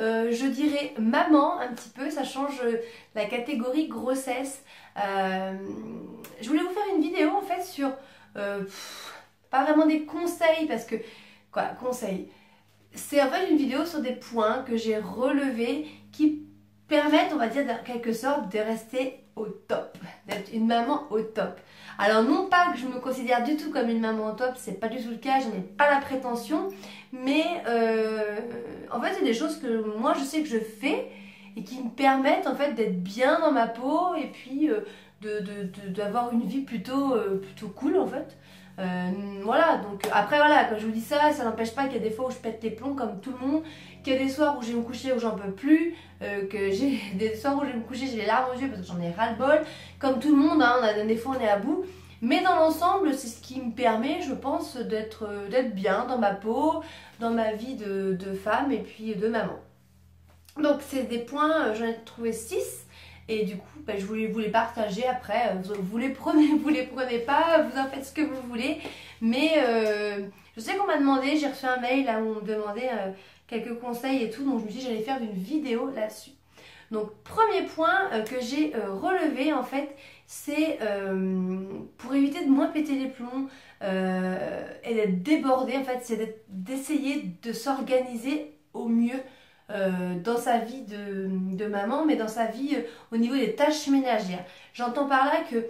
je dirais maman un petit peu, ça change la catégorie grossesse. Je voulais vous faire une vidéo en fait sur, pas vraiment des conseils parce que, quoi, conseils. C'est en fait une vidéo sur des points que j'ai relevés qui permettent, on va dire, en quelque sorte, de rester au top, d'être une maman au top. Alors non pas que je me considère du tout comme une maman au top, c'est pas du tout le cas, je n'ai pas la prétention, mais en fait c'est des choses que moi je sais que je fais et qui me permettent en fait d'être bien dans ma peau et puis d'avoir une vie plutôt cool en fait. Voilà, donc après voilà, quand je vous dis ça, ça n'empêche pas qu'il y a des fois où je pète les plombs comme tout le monde, qu'il y a des soirs où je vais me coucher où j'en peux plus, que j'ai des soirs où je vais me coucher, j'ai les larmes aux yeux parce que j'en ai ras-le-bol, comme tout le monde, hein, des fois on est à bout, mais dans l'ensemble, c'est ce qui me permet, je pense, d'être bien dans ma peau, dans ma vie de femme et puis de maman. Donc c'est des points, j'en ai trouvé 6. Et du coup, je voulais vous les partager après. Vous les prenez, vous les prenez pas, vous en faites ce que vous voulez. Mais je sais qu'on m'a demandé, j'ai reçu un mail là où on me demandait quelques conseils et tout. Donc je me suis dit j'allais faire une vidéo là-dessus. Donc premier point que j'ai relevé en fait, c'est pour éviter de moins péter les plombs et d'être débordé en fait, c'est d'essayer de s'organiser au mieux dans sa vie de maman, mais dans sa vie au niveau des tâches ménagères. J'entends par là que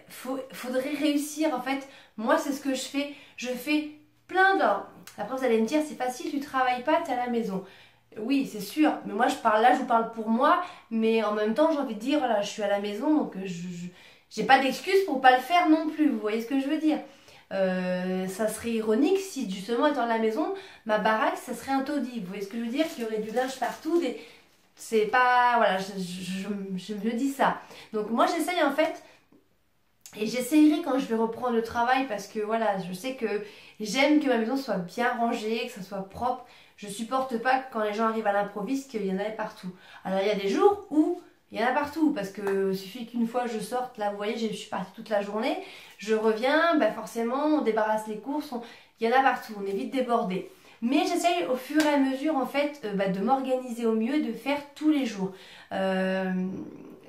faudrait réussir, en fait, moi c'est ce que je fais plein d'heures. Après vous allez me dire, c'est facile, tu travailles pas, tu es à la maison. Oui, c'est sûr, mais moi je vous parle pour moi, mais en même temps j'ai envie de dire, voilà, je suis à la maison, donc j'ai pas d'excuse pour pas le faire non plus, vous voyez ce que je veux dire? Ça serait ironique si justement étant à la maison, ma baraque ça serait un taudis. Vous voyez ce que je veux dire? Qu'il y aurait du linge partout. C'est pas. Voilà, je me dis ça. Donc moi j'essaye en fait, et j'essayerai quand je vais reprendre le travail parce que voilà, je sais que j'aime que ma maison soit bien rangée, que ça soit propre. Je supporte pas que quand les gens arrivent à l'improviste qu'il y en ait partout. Alors il y a des jours où il y en a partout parce que suffit qu'une fois je sorte, là vous voyez, je suis partie toute la journée, je reviens, bah forcément on débarrasse les courses, il y en a partout, on est vite débordé. Mais j'essaye au fur et à mesure en fait de m'organiser au mieux, de faire tous les jours. De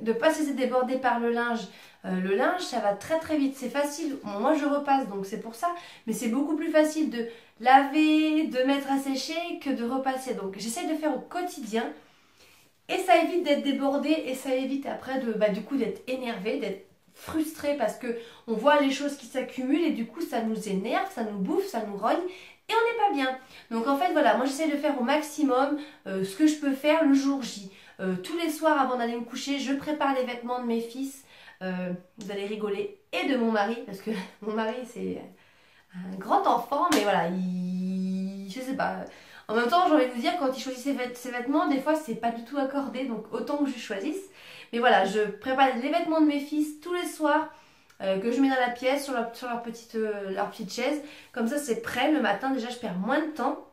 ne pas se laisser déborder par le linge. Le linge ça va très très vite, c'est facile. Bon, moi je repasse donc c'est pour ça, mais c'est beaucoup plus facile de laver, de mettre à sécher que de repasser. Donc j'essaye de faire au quotidien. Et ça évite d'être débordé et ça évite après du coup d'être énervé, d'être frustré parce que on voit les choses qui s'accumulent et du coup ça nous énerve, ça nous bouffe, ça nous rogne et on n'est pas bien. Donc en fait voilà, moi j'essaie de faire au maximum ce que je peux faire le jour J. Tous les soirs avant d'aller me coucher, je prépare les vêtements de mes fils. Vous allez rigoler et de mon mari parce que mon mari c'est un grand enfant mais voilà, je sais pas. En même temps, j'ai envie de vous dire, quand il choisit ses vêtements, des fois, c'est pas du tout accordé, donc autant que je choisisse. Mais voilà, je prépare les vêtements de mes fils tous les soirs, que je mets dans la pièce, sur leur petite chaise. Comme ça, c'est prêt le matin. Déjà, je perds moins de temps.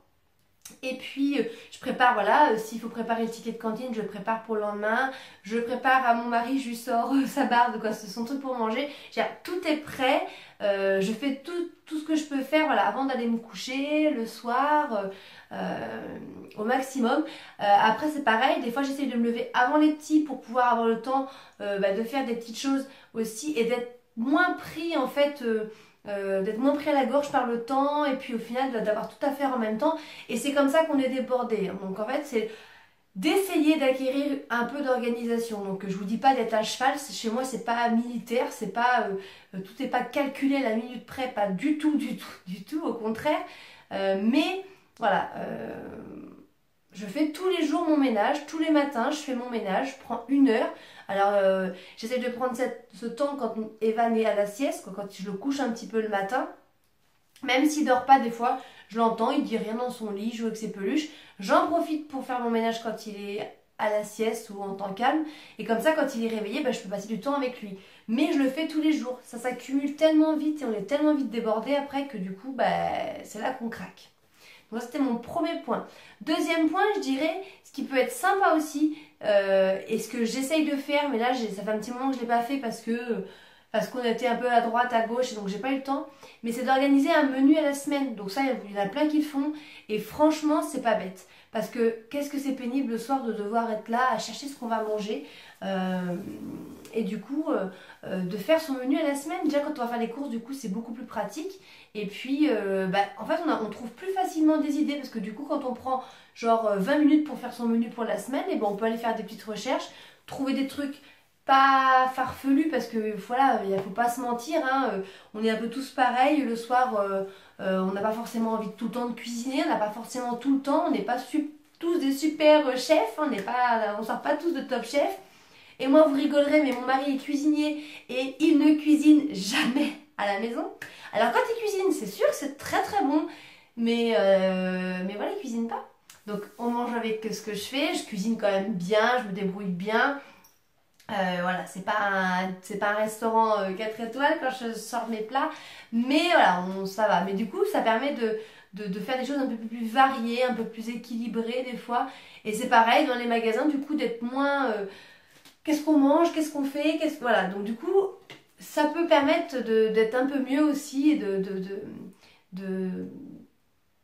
Et puis, je prépare, voilà, s'il faut préparer le ticket de cantine, je le prépare pour le lendemain. Je prépare à mon mari, je lui sors sa barre, de quoi, son truc pour manger. Tout est prêt. Je fais tout ce que je peux faire, voilà, avant d'aller me coucher, le soir, au maximum. Après, c'est pareil, des fois, j'essaye de me lever avant les petits pour pouvoir avoir le temps de faire des petites choses aussi et d'être moins pris, en fait... d'être moins pris à la gorge par le temps et puis au final d'avoir tout à faire en même temps et c'est comme ça qu'on est débordé. Donc en fait c'est d'essayer d'acquérir un peu d'organisation. Donc je vous dis pas d'être à cheval, chez moi c'est pas militaire, c'est pas tout n'est pas calculé à la minute près, pas du tout, au contraire. Mais voilà, je fais tous les jours mon ménage, tous les matins je fais mon ménage, je prends 1 heure. Alors j'essaie de prendre ce temps quand Evan est à la sieste, quand je le couche un petit peu le matin. Même s'il dort pas des fois, je l'entends, il dit rien dans son lit, il joue avec ses peluches. J'en profite pour faire mon ménage quand il est à la sieste ou en temps calme. Et comme ça, quand il est réveillé, je peux passer du temps avec lui. Mais je le fais tous les jours. Ça s'accumule tellement vite et on est tellement vite débordé après que du coup, c'est là qu'on craque. Donc c'était mon premier point. Deuxième point, je dirais, ce qui peut être sympa aussi, et ce que j'essaye de faire, mais là ça fait un petit moment que je ne l'ai pas fait parce que parce qu'on était un peu à droite, à gauche, et donc j'ai pas eu le temps. Mais c'est d'organiser un menu à la semaine. Donc ça, il y en a plein qui le font. Et franchement, c'est pas bête. Parce que qu'est-ce que c'est pénible le soir de devoir être là à chercher ce qu'on va manger. Et du coup, de faire son menu à la semaine. Déjà, quand on va faire les courses, du coup, c'est beaucoup plus pratique. Et puis, en fait, on trouve plus facilement des idées. Parce que du coup, quand on prend genre 20 minutes pour faire son menu pour la semaine, et ben, on peut aller faire des petites recherches, trouver des trucs pas farfelu parce que voilà, il ne faut pas se mentir, hein, on est un peu tous pareils, le soir on n'a pas forcément envie tout le temps de cuisiner, on n'a pas forcément tout le temps, on n'est pas tous des super chefs, hein, on sort pas tous de top chef. Et moi vous rigolerez, mais mon mari est cuisinier et il ne cuisine jamais à la maison. Alors quand il cuisine, c'est sûr que c'est très très bon, mais voilà, il cuisine pas. Donc on mange avec ce que je fais, je cuisine quand même bien, je me débrouille bien. Voilà, c'est pas un restaurant 4 étoiles quand je sors mes plats, mais voilà, ça va. Mais du coup, ça permet de faire des choses un peu plus variées, un peu plus équilibrées des fois. Et c'est pareil dans les magasins, du coup, d'être moins qu'est-ce qu'on mange, qu'est-ce qu'on fait, voilà. Donc du coup, ça peut permettre d'être un peu mieux aussi et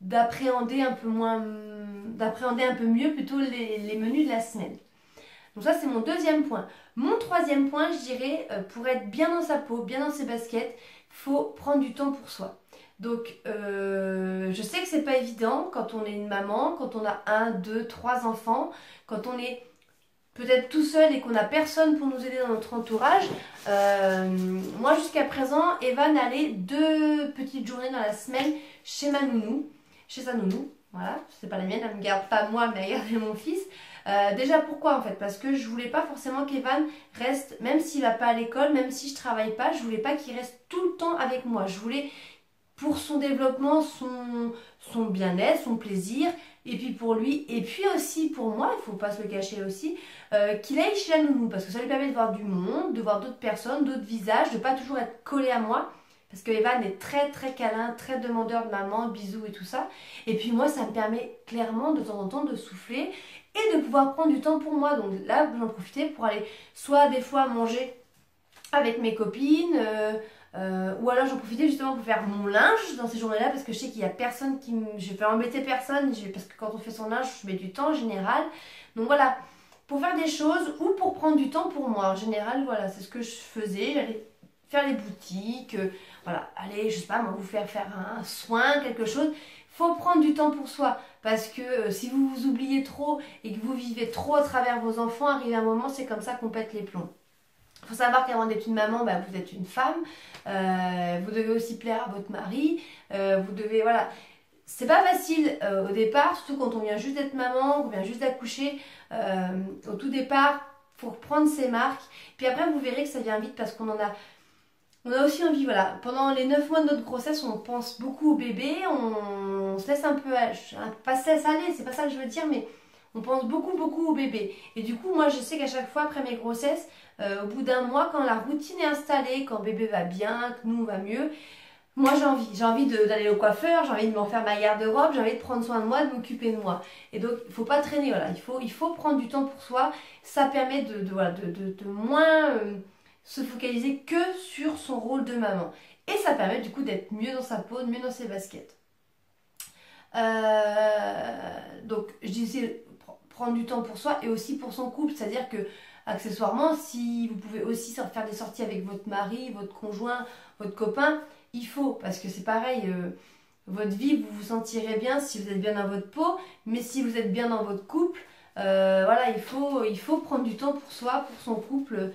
d'appréhender un peu d'appréhender un peu mieux plutôt les menus de la semaine. Donc ça, c'est mon deuxième point. Mon troisième point, je dirais, pour être bien dans sa peau, bien dans ses baskets, il faut prendre du temps pour soi. Donc, je sais que c'est pas évident quand on est une maman, quand on a 1, 2, 3 enfants, quand on est peut-être tout seul et qu'on n'a personne pour nous aider dans notre entourage. Moi, jusqu'à présent, Evan allait 2 petites journées dans la semaine chez ma nounou, chez sa nounou. Voilà, c'est pas la mienne, elle me garde pas moi, mais elle gardait mon fils. Déjà pourquoi en fait? Parce que je voulais pas forcément qu'Evan reste, même s'il va pas à l'école, même si je travaille pas, je voulais pas qu'il reste tout le temps avec moi. Je voulais pour son développement, son bien-être, son plaisir, et puis pour lui, et puis aussi pour moi, il faut pas se le cacher aussi, qu'il aille chez la nounou, parce que ça lui permet de voir du monde, de voir d'autres personnes, d'autres visages, de pas toujours être collé à moi. Parce que Evan est très très câlin, très demandeur de maman, bisous et tout ça. Et puis moi, ça me permet clairement de temps en temps de souffler et de pouvoir prendre du temps pour moi. Donc là, j'en profitais pour aller soit des fois manger avec mes copines, ou alors j'en profitais justement pour faire mon linge dans ces journées-là parce que je sais qu'il y a personne qui me... Je vais embêter personne parce que quand on fait son linge, je mets du temps en général. Donc voilà, pour faire des choses ou pour prendre du temps pour moi. En général, voilà, c'est ce que je faisais. J'allais faire les boutiques, voilà, allez, je sais pas, moi, vous faire un soin, quelque chose. Il faut prendre du temps pour soi parce que si vous vous oubliez trop et que vous vivez trop à travers vos enfants, arrive un moment, c'est comme ça qu'on pète les plombs. Il faut savoir qu'avant d'être une maman, bah, vous êtes une femme, vous devez aussi plaire à votre mari, vous devez, voilà. C'est pas facile au départ, surtout quand on vient juste d'être maman, qu'on vient juste d'accoucher. Au tout départ, il faut reprendre ses marques. Puis après, vous verrez que ça vient vite parce qu'on en a... On a aussi envie, voilà, pendant les 9 mois de notre grossesse, on pense beaucoup au bébé, on se laisse un peu, pas se laisse aller, c'est pas ça que je veux dire, mais on pense beaucoup au bébé. Et du coup, moi, je sais qu'à chaque fois, après mes grossesses, au bout d'un mois, quand la routine est installée, quand bébé va bien, que nous, on va mieux, moi, j'ai envie d'aller au coiffeur, j'ai envie de m'en faire ma garde-robe, j'ai envie de prendre soin de moi, de m'occuper de moi. Et donc, il ne faut pas traîner, voilà, il faut prendre du temps pour soi, ça permet de moins... se focaliser que sur son rôle de maman. Et ça permet du coup d'être mieux dans sa peau, mieux dans ses baskets. Donc je disais prendre du temps pour soi et aussi pour son couple. C'est-à-dire que accessoirement, si vous pouvez aussi faire des sorties avec votre mari, votre conjoint, votre copain, il faut. Parce que c'est pareil, votre vie, vous vous sentirez bien si vous êtes bien dans votre peau. Mais si vous êtes bien dans votre couple, voilà, il faut prendre du temps pour soi, pour son couple.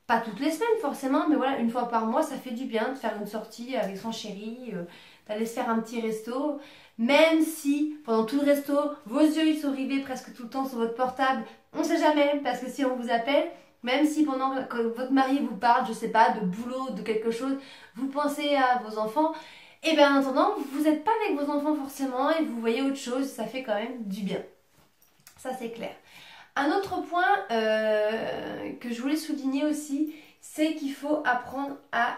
Pas toutes les semaines forcément, mais voilà, une fois par mois, ça fait du bien de faire une sortie avec son chéri, d'aller se faire un petit resto. Même si, pendant tout le resto, vos yeux ils sont rivés presque tout le temps sur votre portable, on ne sait jamais, parce que si on vous appelle, même si pendant que votre mari vous parle, je sais pas, de boulot, de quelque chose, vous pensez à vos enfants, et bien en attendant, vous n'êtes pas avec vos enfants forcément, et vous voyez autre chose, ça fait quand même du bien. Ça c'est clair. Un autre point que je voulais souligner aussi, c'est qu'il faut apprendre à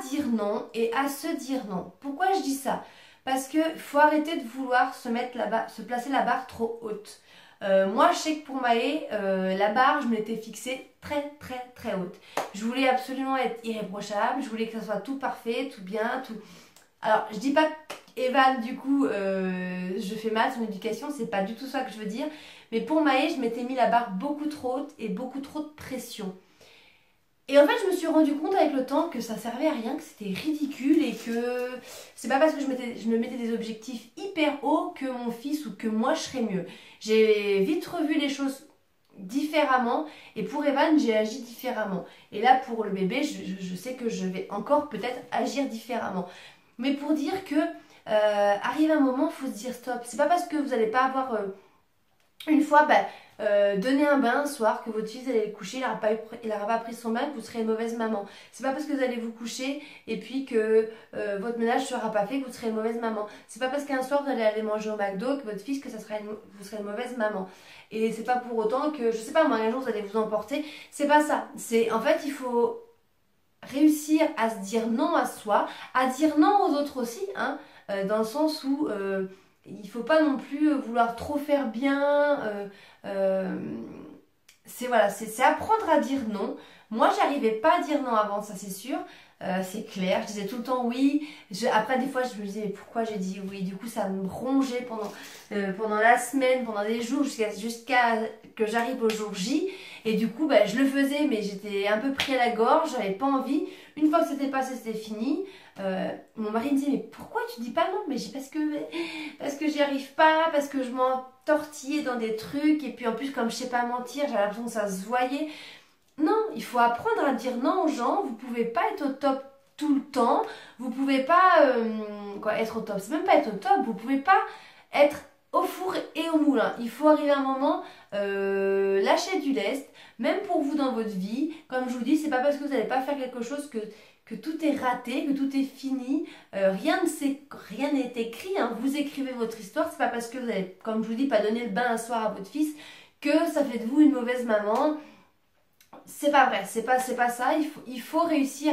dire non et à se dire non. Pourquoi je dis ça? Parce qu'il faut arrêter de vouloir se placer la barre trop haute. Moi je sais que pour Maë, la barre je me l'étais fixée très très très haute. Je voulais absolument être irréprochable, je voulais que ça soit tout parfait, tout bien, tout... Alors je dis pas qu'Evan du coup je fais mal son éducation, c'est pas du tout ça que je veux dire. Mais pour Maë je m'étais mis la barre beaucoup trop haute et beaucoup trop de pression. Et en fait, je me suis rendu compte avec le temps que ça servait à rien, que c'était ridicule et que c'est pas parce que je me mettais des objectifs hyper hauts que mon fils ou que moi je serais mieux. J'ai vite revu les choses différemment et pour Evan, j'ai agi différemment. Et là, pour le bébé, je sais que je vais encore peut-être agir différemment. Mais pour dire que arrive un moment, il faut se dire stop. C'est pas parce que vous n'allez pas avoir une fois, donner un bain un soir, que votre fils allait le coucher, il n'aura pas pris son bain, que vous serez une mauvaise maman. C'est pas parce que vous allez vous coucher et puis que votre ménage ne sera pas fait que vous serez une mauvaise maman. C'est pas parce qu'un soir vous allez aller manger au McDo que votre fils que vous serez une mauvaise maman. Et c'est pas pour autant que, je sais pas moi, un jour vous allez vous emporter. C'est pas ça. C'est en fait il faut réussir à se dire non à soi, à dire non aux autres aussi, hein, dans le sens où il faut pas non plus vouloir trop faire bien. C'est voilà, c'est apprendre à dire non. Moi, j'arrivais pas à dire non avant, ça c'est sûr. C'est clair, je disais tout le temps oui. Après, des fois, je me disais mais pourquoi j'ai dit oui. Du coup, ça me rongeait pendant la semaine, pendant des jours, jusqu'à que j'arrive au jour J. Et du coup, je le faisais, mais j'étais un peu pris à la gorge, j'avais pas envie. Une fois que c'était passé, c'était fini. Mon mari me dit mais pourquoi tu dis pas non? Mais j'ai parce que j'y arrive pas, parce que je m'entortillais dans des trucs et puis en plus comme je sais pas mentir, j'avais l'impression que ça se voyait. Non, il faut apprendre à dire non aux gens. Vous pouvez pas être au top tout le temps. Vous pouvez pas être au top. C'est même pas être au top. Vous pouvez pas être au four et au moulin. Il faut arriver à un moment lâcher du lest, même pour vous dans votre vie. Comme je vous dis, c'est pas parce que vous n'allez pas faire quelque chose que tout est raté, que tout est fini. Rien n'est écrit. Hein. Vous écrivez votre histoire. C'est pas parce que vous n'allez, comme je vous dis, pas donner le bain un soir à votre fils que ça fait de vous une mauvaise maman. C'est pas vrai, c'est pas ça. Il faut réussir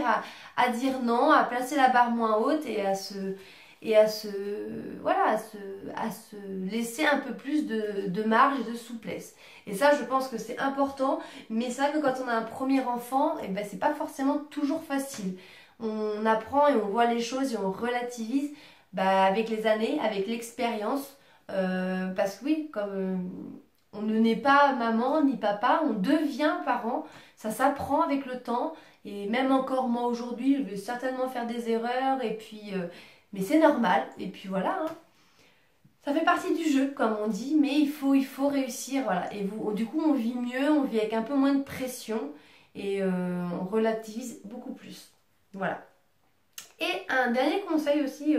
à dire non, à placer la barre moins haute et voilà, à se laisser un peu plus de marge et de souplesse. Et ça, je pense que c'est important. Mais c'est vrai que quand on a un premier enfant, c'est pas forcément toujours facile. On apprend et on voit les choses et on relativise avec les années, avec l'expérience. Parce que oui, comme on ne naît pas maman ni papa, on devient parent. Ça s'apprend avec le temps. Et même encore moi aujourd'hui, je vais certainement faire des erreurs. Et puis, mais c'est normal. Et puis voilà. Hein. Ça fait partie du jeu, comme on dit. Mais il faut réussir. Voilà. Et du coup, on vit mieux. On vit avec un peu moins de pression. Et on relativise beaucoup plus. Voilà. Et un dernier conseil aussi.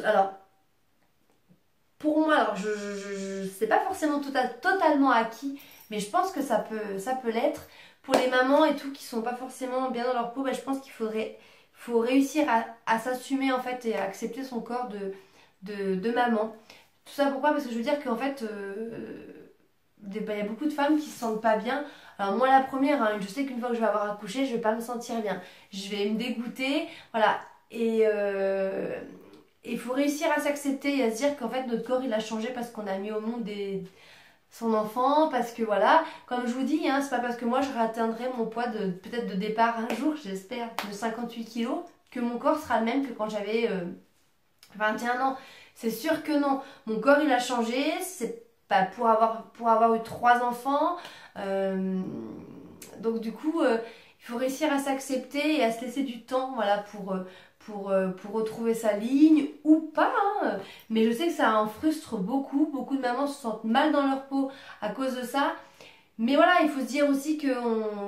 Alors, pour moi, alors c'est pas forcément totalement acquis, mais je pense que ça peut l'être. Pour les mamans et tout qui sont pas forcément bien dans leur peau, je pense faut réussir à s'assumer en fait et à accepter son corps de maman. Tout ça pourquoi? Parce que je veux dire qu'en fait, il y a beaucoup de femmes qui se sentent pas bien. Alors moi la première, hein, je sais qu'une fois que je vais avoir accouché, je vais pas me sentir bien. Je vais me dégoûter, voilà. Et il faut réussir à s'accepter et à se dire qu'en fait notre corps il a changé parce qu'on a mis au monde son enfant, parce que voilà, comme je vous dis, hein, c'est pas parce que moi je réatteindrai mon poids peut-être de départ un jour, j'espère, de 58 kilos, que mon corps sera le même que quand j'avais 21 ans. C'est sûr que non. Mon corps il a changé, c'est pas pour avoir eu 3 enfants. Donc du coup, il faut réussir à s'accepter et à se laisser du temps, voilà, pour retrouver sa ligne ou pas. Hein. Mais je sais que ça en frustre beaucoup. Beaucoup de mamans se sentent mal dans leur peau à cause de ça. Mais voilà, il faut se dire aussi que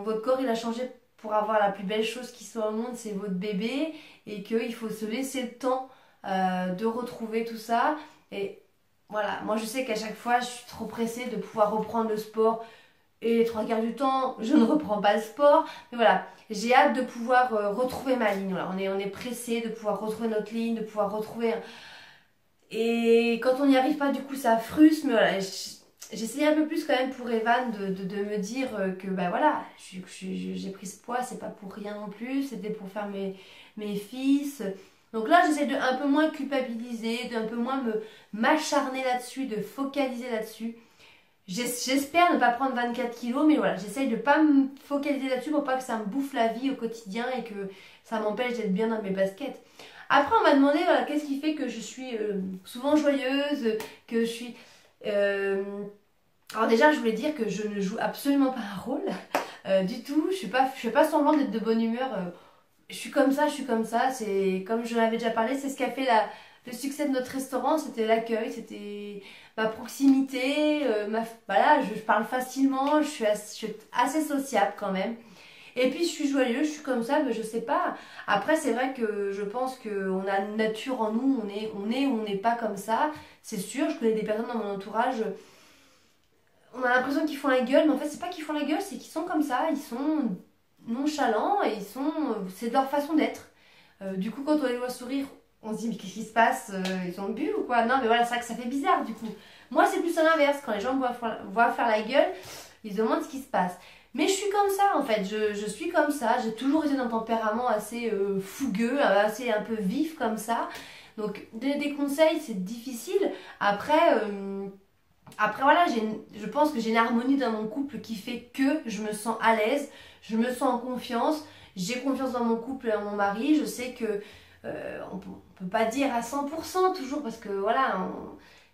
votre corps il a changé pour avoir la plus belle chose qui soit au monde, c'est votre bébé. Et qu'il faut se laisser le temps de retrouver tout ça. Et voilà, moi je sais qu'à chaque fois je suis trop pressée de pouvoir reprendre le sport. Et les 3 quarts du temps, je ne reprends pas le sport. Mais voilà, j'ai hâte de pouvoir retrouver ma ligne. Voilà, on est pressé de pouvoir retrouver notre ligne, de pouvoir retrouver... Et quand on n'y arrive pas, du coup, ça frustre. Mais voilà, j'essayais un peu plus quand même pour Evan de me dire que, voilà, j'ai pris ce poids, c'est pas pour rien non plus. C'était pour faire mes fils. Donc là, j'essaie de un peu moins culpabiliser, de un peu moins m'acharner là-dessus, de focaliser là-dessus. J'espère ne pas prendre 24 kilos, mais voilà, j'essaye de ne pas me focaliser là-dessus pour pas que ça me bouffe la vie au quotidien et que ça m'empêche d'être bien dans mes baskets. Après, on m'a demandé, voilà, qu'est-ce qui fait que je suis souvent joyeuse, que je suis... Alors déjà, je voulais dire que je ne joue absolument pas un rôle du tout. Je fais pas semblant d'être de bonne humeur. Je suis comme ça, je suis comme ça. C'est comme je l'avais déjà parlé, c'est ce qui a fait le succès de notre restaurant. C'était l'accueil, c'était ma proximité. Voilà, je parle facilement, je suis assez sociable quand même. Et puis je suis joyeuse, je suis comme ça, mais je sais pas. Après, c'est vrai que je pense qu'on a une nature en nous, on est ou on n'est pas comme ça. C'est sûr, je connais des personnes dans mon entourage. On a l'impression qu'ils font la gueule, mais en fait, c'est pas qu'ils font la gueule, c'est qu'ils sont comme ça, ils sont nonchalants et c'est leur façon d'être. Du coup, quand on les voit sourire, on se dit, mais qu'est-ce qui se passe? Ils ont bu ou quoi? Non, mais voilà, c'est vrai que ça fait bizarre du coup. Moi, c'est plus à l'inverse, quand les gens me voient faire la gueule, ils se demandent ce qui se passe. Mais je suis comme ça en fait, je suis comme ça, j'ai toujours été d'un tempérament assez fougueux, assez un peu vif comme ça. Donc, donner des conseils, c'est difficile. Après voilà, je pense que j'ai une harmonie dans mon couple qui fait que je me sens à l'aise, je me sens en confiance, j'ai confiance dans mon couple et dans mon mari. Je sais que on peut pas dire à 100% toujours parce que voilà,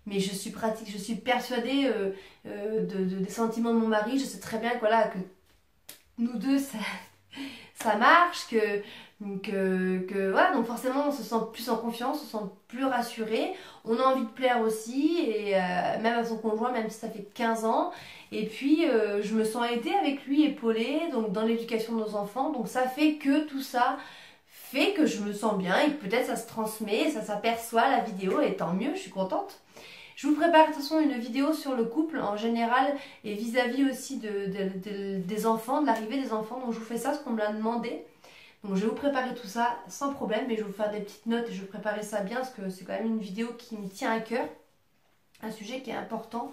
mais je suis pratique, je suis persuadée des sentiments de mon mari. Je sais très bien que, voilà, que nous deux ça marche, voilà, donc forcément on se sent plus en confiance, on se sent plus rassuré, on a envie de plaire aussi, et même à son conjoint, même si ça fait 15 ans, et puis je me sens aidée avec lui, épaulée, donc dans l'éducation de nos enfants, donc ça fait que tout ça fait que je me sens bien, et peut-être ça se transmet, ça s'aperçoit la vidéo, et tant mieux, je suis contente. Je vous prépare de toute façon une vidéo sur le couple en général et vis-à-vis aussi des enfants, de l'arrivée des enfants, donc je vous fais ça parce qu'on me l'a demandé. Donc je vais vous préparer tout ça sans problème, mais je vais vous faire des petites notes et je vais préparer ça bien parce que c'est quand même une vidéo qui me tient à cœur, un sujet qui est important,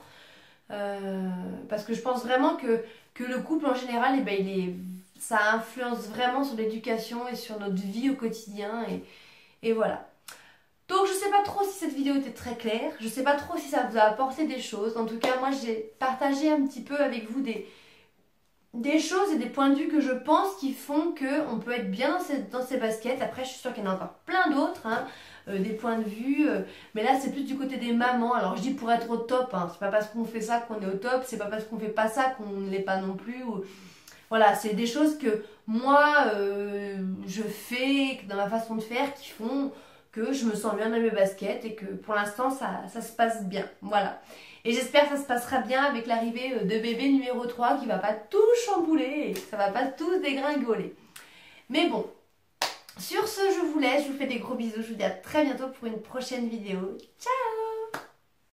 parce que je pense vraiment que le couple en général, eh ben, ça influence vraiment sur l'éducation et sur notre vie au quotidien, et voilà. Donc je sais pas trop si cette vidéo était très claire, je sais pas trop si ça vous a apporté des choses. En tout cas, moi j'ai partagé un petit peu avec vous des choses et des points de vue que je pense qui font qu'on peut être bien dans ces baskets. Après, je suis sûre qu'il y en a encore plein d'autres, hein, des points de vue. Mais là, c'est plus du côté des mamans. Alors, je dis pour être au top, hein, c'est pas parce qu'on fait ça qu'on est au top, c'est pas parce qu'on fait pas ça qu'on ne l'est pas non plus. Voilà, c'est des choses que moi, je fais dans ma façon de faire qui font que je me sens bien dans mes baskets et que pour l'instant, ça se passe bien. Voilà. Et j'espère que ça se passera bien avec l'arrivée de bébé numéro 3 qui va pas tout chambouler et que ça va pas tout dégringoler. Mais bon, sur ce, je vous laisse, je vous fais des gros bisous, je vous dis à très bientôt pour une prochaine vidéo. Ciao!